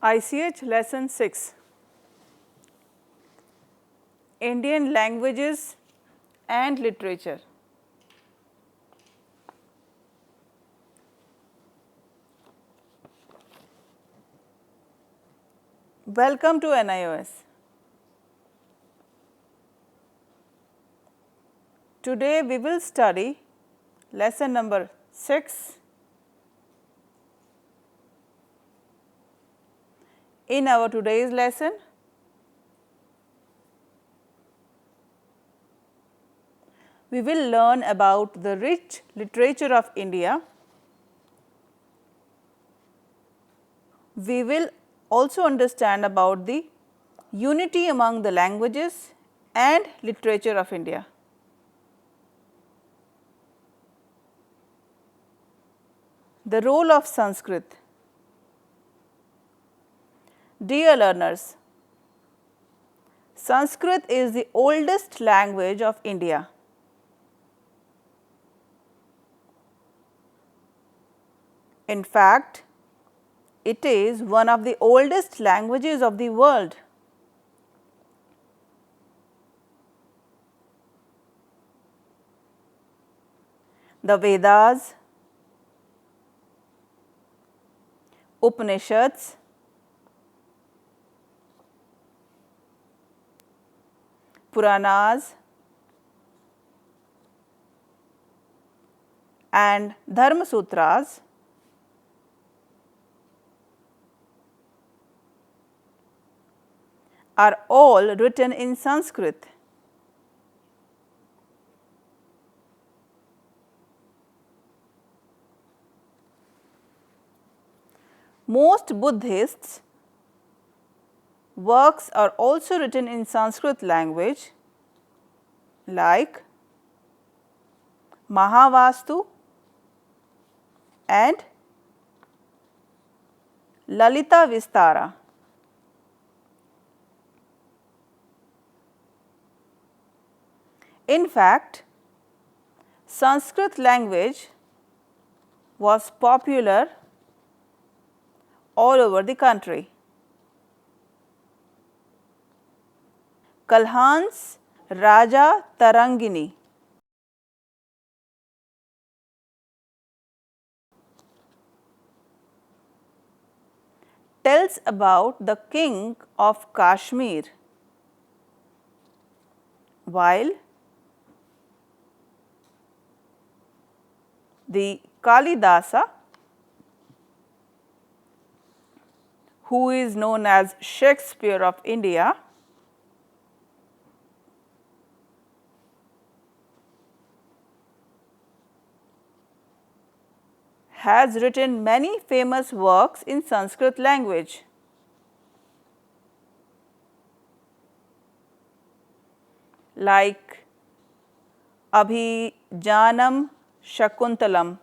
ICH Lesson 6, Indian Languages and Literature. Welcome to NIOS. Today we will study lesson number 6. In our today's lesson, we will learn about the rich literature of India. We will also understand about the unity among the languages and literature of India. The role of Sanskrit. Dear learners, Sanskrit is the oldest language of India. In fact, it is one of the oldest languages of the world. The Vedas, Upanishads, Puranas and Dharma Sutras are all written in Sanskrit. Most Buddhists' works are also written in Sanskrit language, like Mahavastu and Lalita Vistara. In fact, Sanskrit language was popular all over the country. Kalhan's Raja Tarangini tells about the king of Kashmir, while the Kalidasa, who is known as Shakespeare of India, has written many famous works in Sanskrit language. Like Abhijanam Shakuntalam,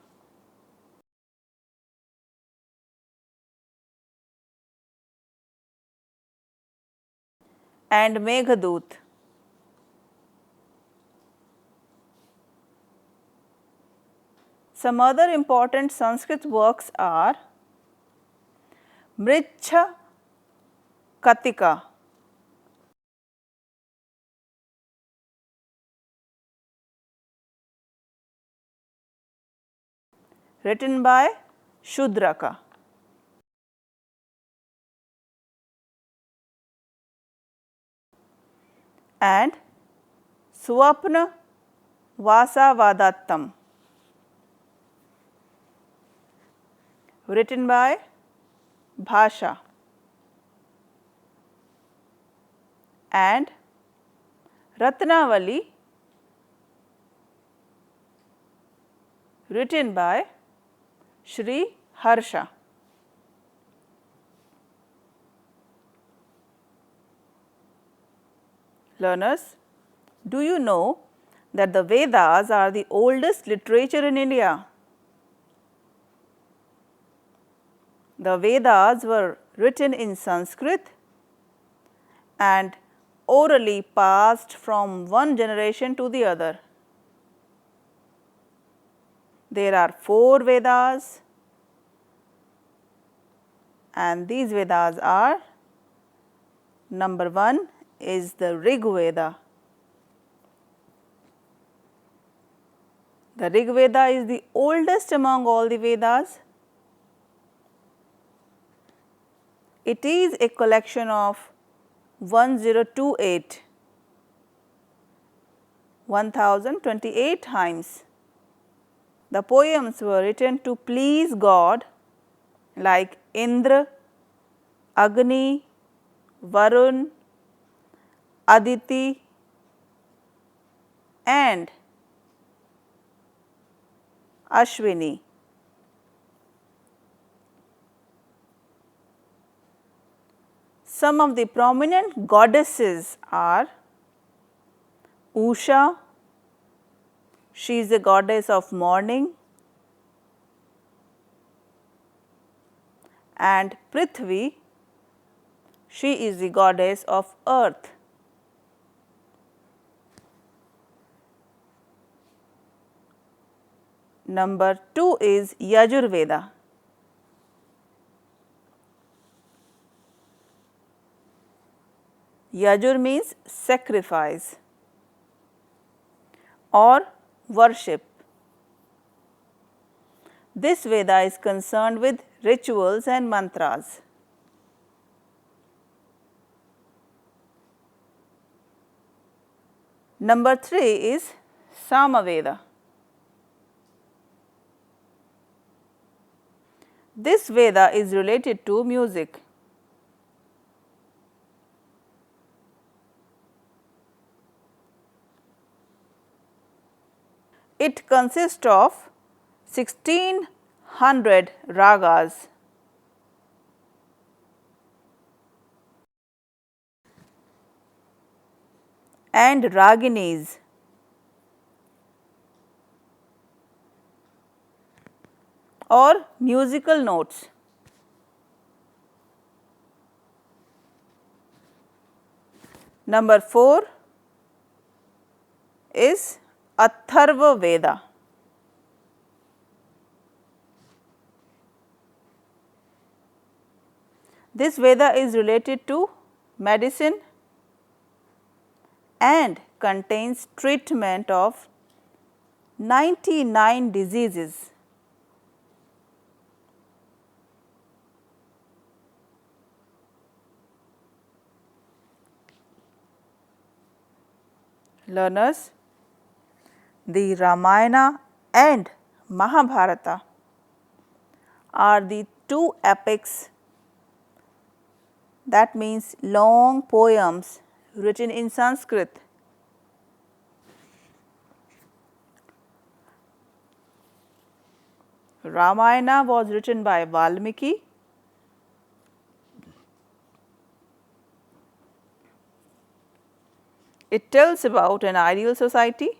and Meghadoot. Some other important Sanskrit works are Mricha Katika, written by Shudraka, and Swapna Vasavadattam, written by Bhasha, and Ratnavali, written by Shri Harsha. Learners, do you know that the Vedas are the oldest literature in India? The Vedas were written in Sanskrit and orally passed from one generation to the other. There are 4 Vedas and these Vedas are: number 1 is the Rig Veda. The Rig Veda is the oldest among all the Vedas. It is a collection of 1028 hymns. The poems were written to please God, like Indra, Agni, Varun, Aditi, and Ashwini. Some of the prominent goddesses are Usha, she is the goddess of morning, and Prithvi, she is the goddess of earth. Number 2 is Yajur Veda. Yajur means sacrifice or worship. This Veda is concerned with rituals and mantras. Number 3 is Samaveda. This Veda is related to music. It consists of 1600 ragas. And raginis. Or musical notes. Number 4 is Atharva Veda. This Veda is related to medicine and contains treatment of 99 diseases. Learners, the Ramayana and Mahabharata are the two epics, that means long poems written in Sanskrit. Ramayana was written by Valmiki. It tells about an ideal society,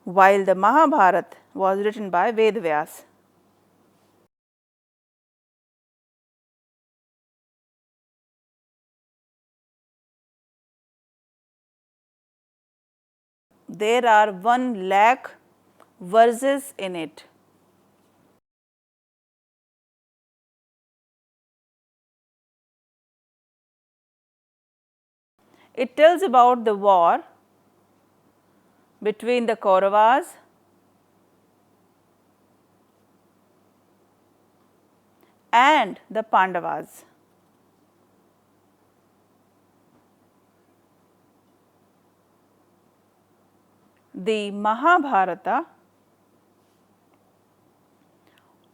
while the Mahabharata was written by Vedvyas. There are 1 lakh verses in it. It tells about the war between the Kauravas and the Pandavas. The Mahabharata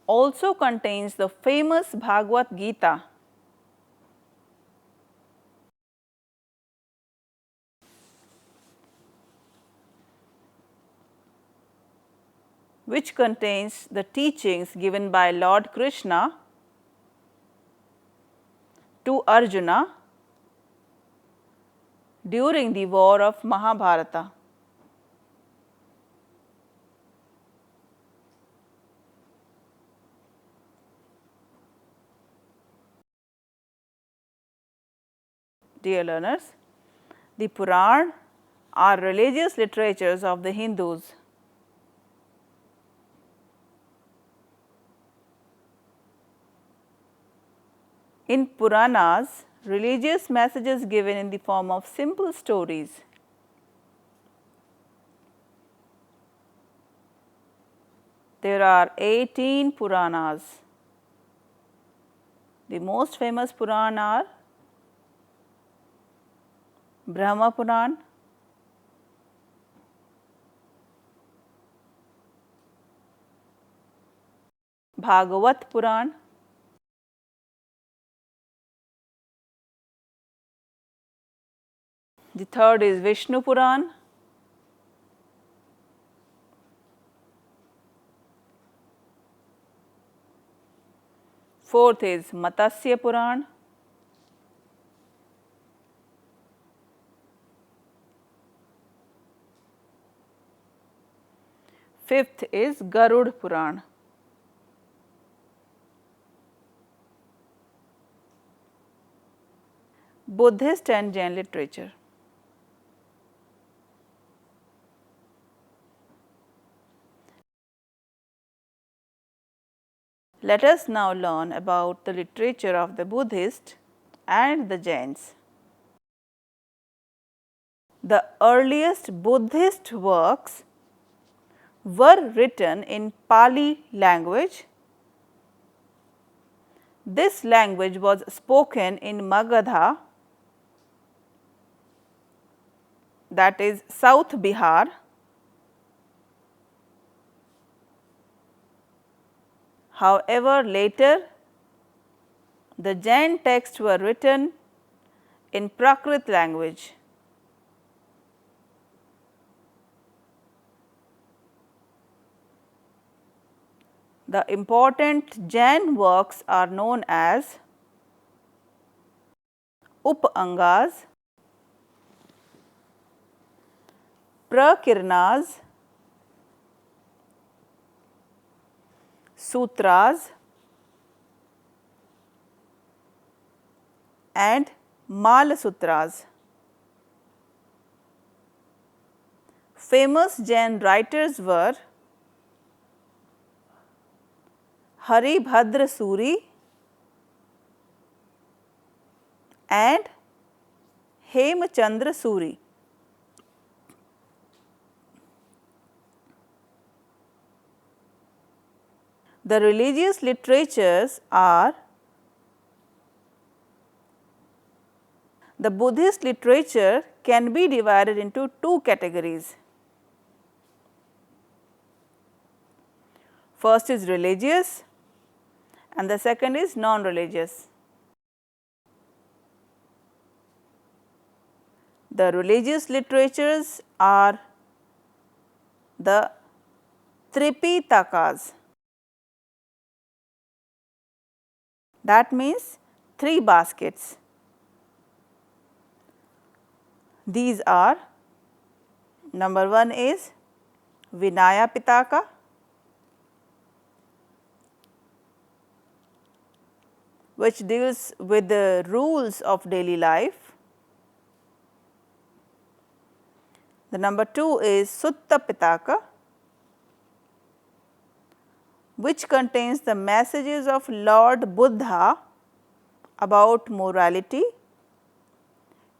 also contains the famous Bhagavad Gita, which contains the teachings given by Lord Krishna to Arjuna during the war of Mahabharata. Dear learners, the Puran are religious literatures of the Hindus. In Puranas, religious messages given in the form of simple stories. There are 18 Puranas. The most famous Puran are Brahma Puran, Bhagavat Puran, the third is Vishnu Puran, fourth is Matsya Puran, fifth is Garud Puran. Buddhist and Jain literature. Let us now learn about the literature of the Buddhist and the Jains. The earliest Buddhist works were written in Pali language. This language was spoken in Magadha, that is South Bihar. However, later the Jain texts were written in Prakrit language. The important Jain works are known as Upangas, Prakirnas, Sutras and Malasutras. Famous Jain writers were Haribhadra Suri and Hemchandra Suri. The religious literatures are the Buddhist literature can be divided into two categories. First is religious and the second is non-religious. The religious literatures are the Tripitakas, that means 3 baskets. These are, number 1 is Vinaya Pitaka, which deals with the rules of daily life. The number 2 is Sutta Pitaka, which contains the messages of Lord Buddha about morality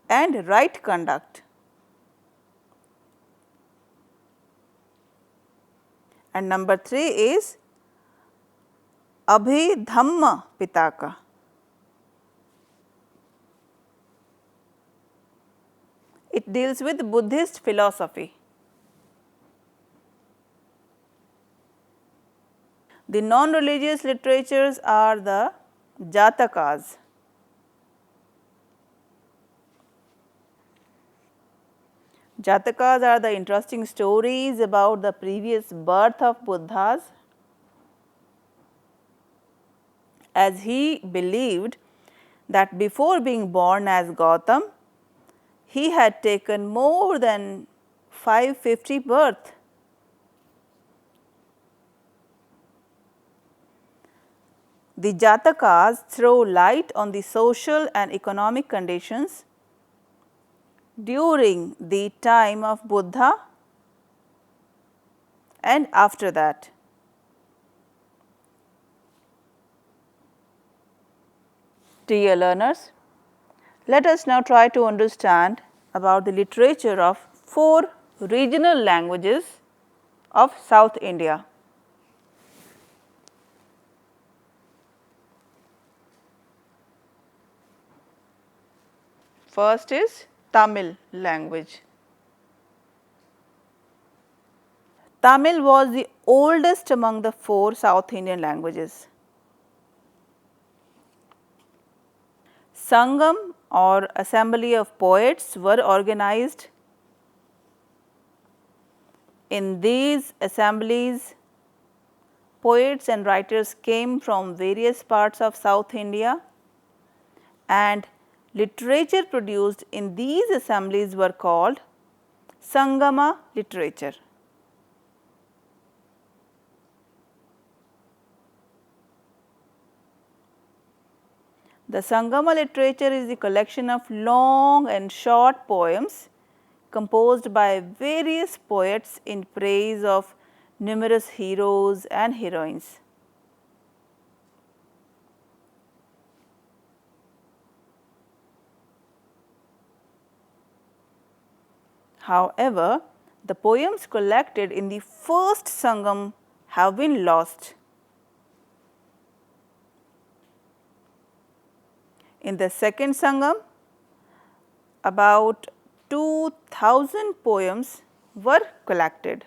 and right conduct. And number 3 is Abhidhamma Pitaka. It deals with Buddhist philosophy. The non-religious literatures are the Jatakas. Jatakas are the interesting stories about the previous birth of Buddhas, as he believed that before being born as Gautam, he had taken more than 550 births. The Jatakas throw light on the social and economic conditions during the time of Buddha and after that. Dear learners, let us now try to understand about the literature of 4 regional languages of South India. First is Tamil language. Tamil was the oldest among the 4 South Indian languages. Sangam or assembly of poets were organized. In these assemblies, poets and writers came from various parts of South India, and literature produced in these assemblies were called Sangama literature. The Sangama literature is the collection of long and short poems composed by various poets in praise of numerous heroes and heroines. However, the poems collected in the first Sangam have been lost. In the second Sangam, about 2000 poems were collected.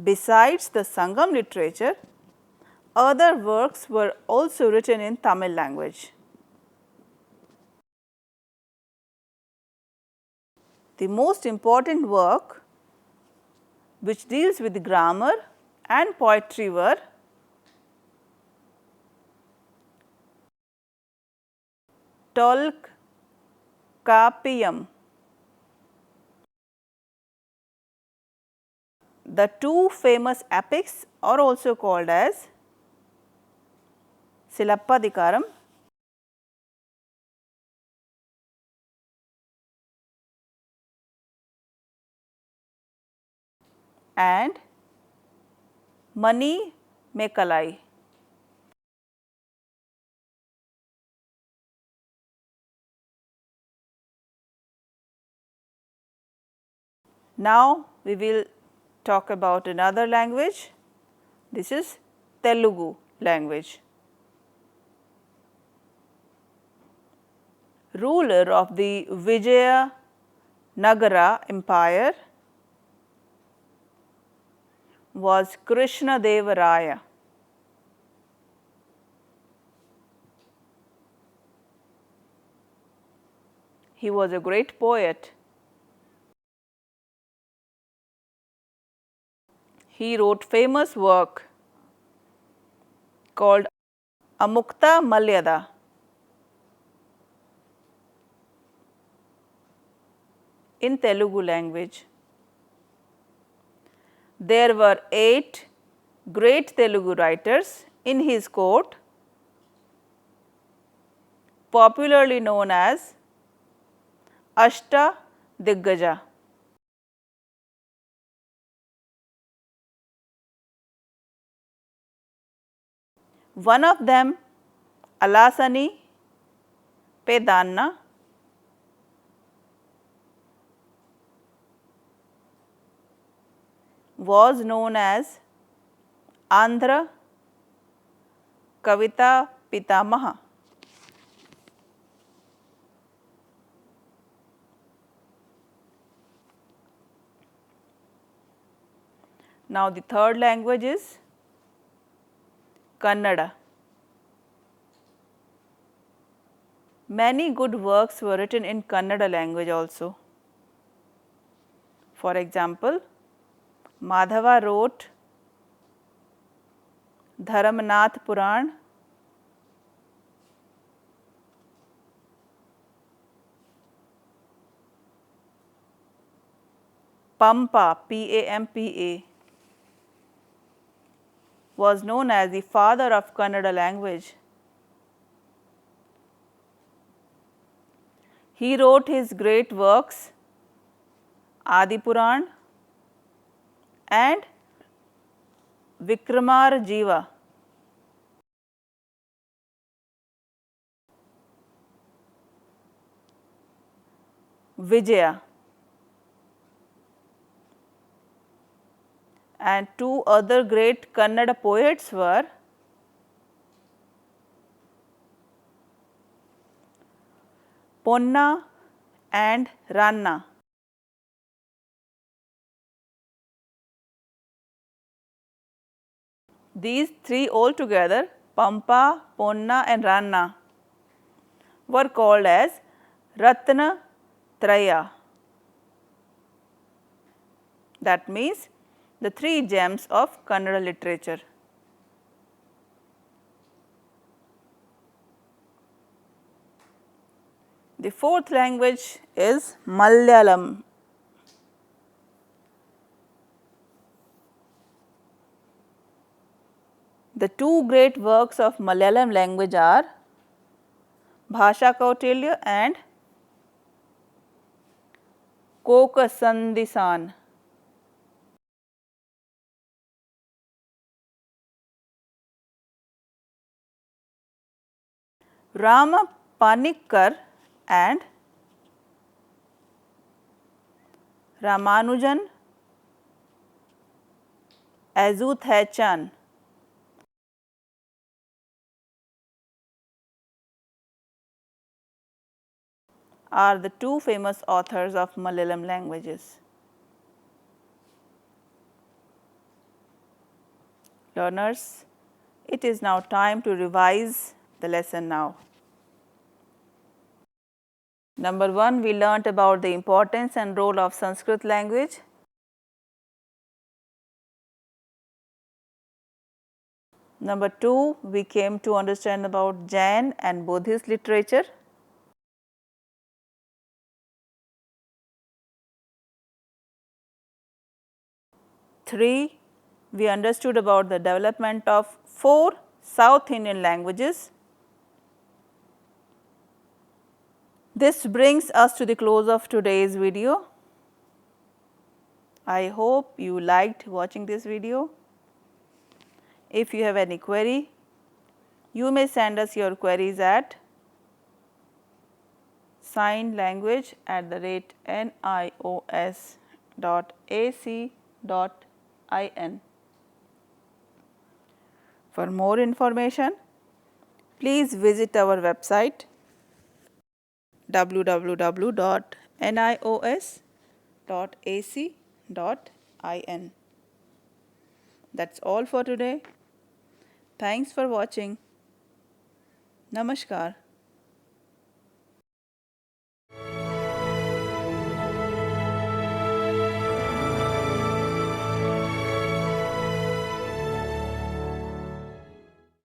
Besides the Sangam literature, other works were also written in Tamil language. The most important work which deals with grammar and poetry were Tolkappiyam. The 2 famous epics are also called as Silappatikaram and Mani Mekalai. Now, we will talk about another language. This is Telugu language. Ruler of the Vijayanagara Empire was Krishna Deva Raya. He was a great poet. He wrote famous work called Amukta Malyada. In Telugu language. There were 8 great Telugu writers in his court, popularly known as Ashta Diggaja. One of them, Alasani Pedanna, was known as Andhra Kavita Pitamaha. Now, the third language is Kannada. Many good works were written in Kannada language also. For example, Madhava wrote Dharamnath Puran, Pampa, P-A-M-P-A, was known as the father of Kannada language. He wrote his great works Adi Puran and Vikramar Jiva. Vijaya. And two other great Kannada poets were Ponna and Ranna. These three altogether, Pampa, Ponna and Ranna, were called as Ratna Traya. That means the three gems of Kannada literature. The fourth language is Malayalam. The two great works of Malayalam language are Bhasha Kautilya and Kokasandisan. Rama Panikkar and Ramanujan Azuthachan are the two famous authors of Malayalam languages. Learners, it is now time to revise the lesson now. Number 1, we learnt about the importance and role of Sanskrit language. Number 2, we came to understand about Jain and Buddhist literature. Three, we understood about the development of 4 South Indian languages. This brings us to the close of today's video. I hope you liked watching this video. If you have any query, you may send us your queries at signlanguage@nios.ac.in. For more information, please visit our website www.nios.ac.in. That's all for today. Thanks for watching. Namaskar.